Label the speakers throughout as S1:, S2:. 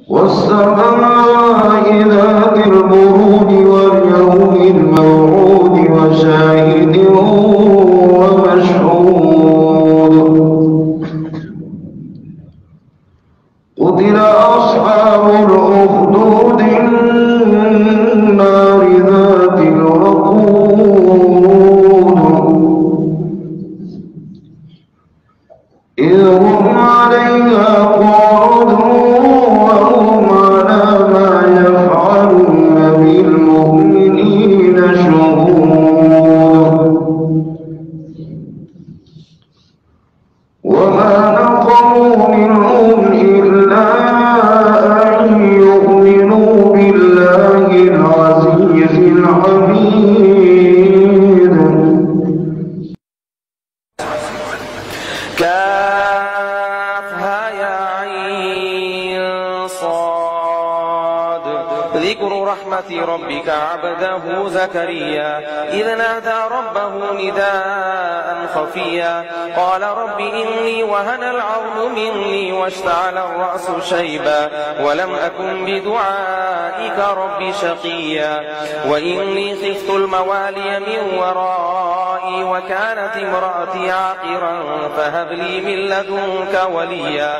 S1: والسماء ذات البروج واليوم الموعود وشاهد ومشهود قتل أصحاب الأخدود النار ذات الوقود إذ هم عليها قعود وهم على ما يفعلون بالمؤمنين شهود وما نقموا منهم إلا أن يؤمنوا بالله العزيز الحميد.
S2: كافها يا عين صاد ذكر رحمة ربك عبده زكريا إذ نادى ربه نداء خفيا قال رب إني وهن العظم مني واشتعل الرأس شيبا ولم أكن بدعائك رب شقيا وإني خفت الموالي من ورائي وكانت امرأتي عاقرا فهب لي من لدنك وليا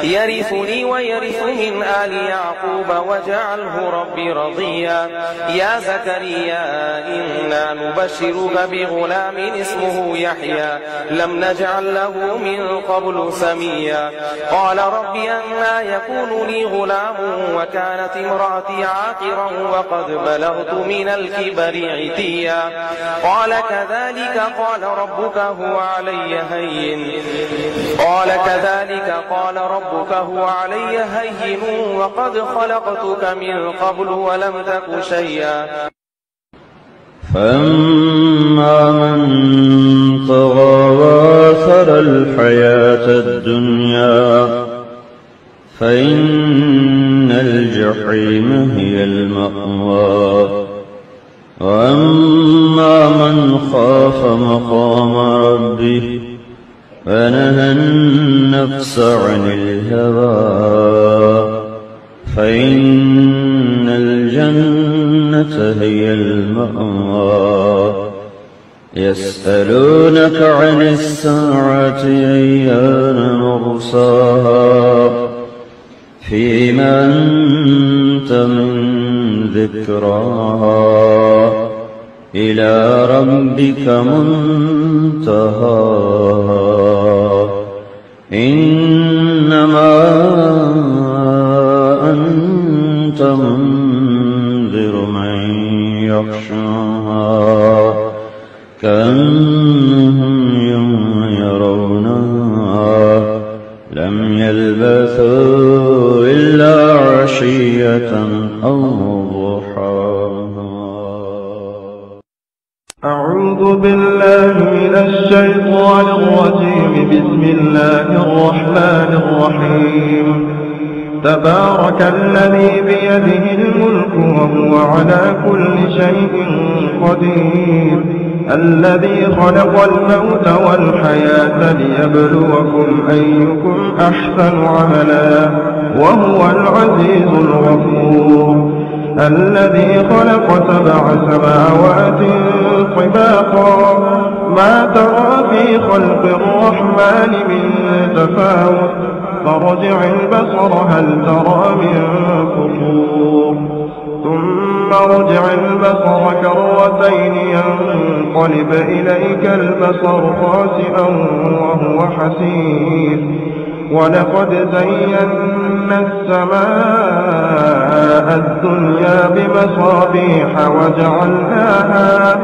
S2: يرثني ويرث من آل يعقوب واجعله ربي رضيا يا زكريا إنا نبشرك بغلام اسمه يحيى لم نجعل له من قبل سميا قال رب أنى يكون لي غلام وكانت امرأتي عاقرا وقد بلغت من الكبر عتيا قال كذلك قال ربك هو علي هين وقد خلقتك من قبل ولم تك شيئا
S3: فأما من طغى وآثر الحياة الدنيا فإن الجحيم هي المأوى وأما من خاف مقام ربه ونهى النفس عن الهوى فإن الجنة هي المأوى يسألونك عن الساعة أيان مرساها فيما أنت من ذكراها إلى ربك منتهاها إنما أنت منذر من يخشاها كأنهم يوم يرونها لم يلبثوا إلا عشية أو ضحاها.
S1: أعوذ بالله من الشيطان الرجيم. بسم الله الرحمن الرحيم. تبارك الذي بيده الملك وهو على كل شيء قدير الذي خلق الموت والحياة ليبلوكم أيكم أحسن عملا وهو العزيز الغفور الذي خلق 7 سماوات طباقا ما ترى في خلق الرحمن من تفاوت فارجع البصر هل ترى من فطور ثم ارجع البصر كرتين ينقلب إليك البصر خاسئا وهو حسير ولقد زينا السماء الدنيا بمصابيح وجعلناها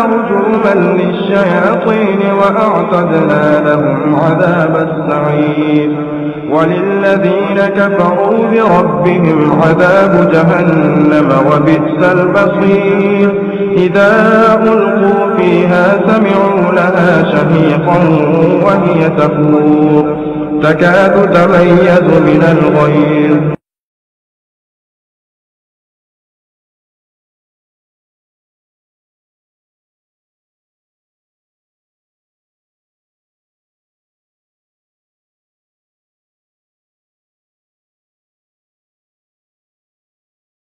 S1: رجوما للشياطين وأعتدنا لهم عذاب السعير وللذين كفروا بربهم عذاب جهنم وبئس المصير إذا ألقوا فيها سمعوا لها شهيقا وهي تفور تكاد تميز من الغيظ